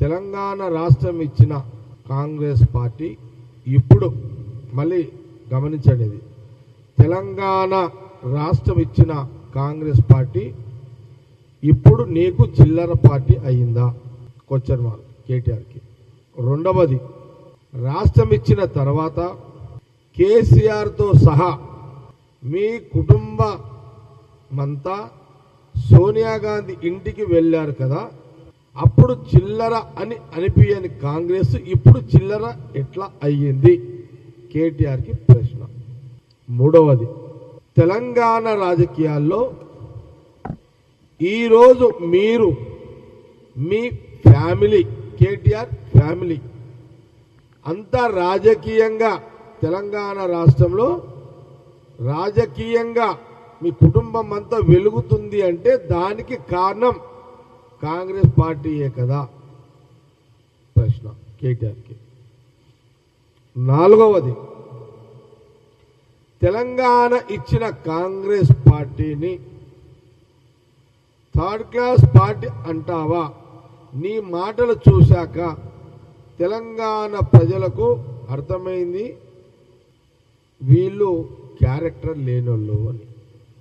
తెలంగాణ రాష్ట్రం ఇచ్చిన కాంగ్రెస్ పార్టీ ఇప్పుడు మళ్ళీ గమనించండి, ఇది తెలంగాణ రాష్ట్రం ఇచ్చిన కాంగ్రెస్ పార్టీ ఇప్పుడు నీకు చిల్లర పార్టీ అయిందా? క్వశ్చన్ మార్క్ కేటీఆర్కి. రెండవది, రాష్ట్రం ఇచ్చిన తర్వాత కేసీఆర్తో సహా మీ కుటుంబమంతా సోనియా గాంధీ ఇంటికి వెళ్ళారు కదా, అప్పుడు చిల్లర అని అనిపించని కాంగ్రెస్ ఇప్పుడు చిల్లర ఎట్లా అయ్యింది? కేటీఆర్కి ప్రశ్న. మూడవది, తెలంగాణ రాజకీయాల్లో ఈరోజు మీరు మీ ఫ్యామిలీ, కేటీఆర్ ఫ్యామిలీ అంతా రాజకీయంగా తెలంగాణ రాష్ట్రంలో రాజకీయంగా మీ కుటుంబం అంతా వెలుగుతుంది అంటే దానికి కారణం కాంగ్రెస్ పార్టీయే కదా? ప్రశ్న కేటీఆర్కి. నాలుగవది, తెలంగాణ ఇచ్చిన కాంగ్రెస్ పార్టీని థర్డ్ క్లాస్ పార్టీ అంటావా? నీ మాటలు చూశాక తెలంగాణ ప్రజలకు అర్థమైంది వీళ్ళు క్యారెక్టర్ లేనోళ్ళు అని.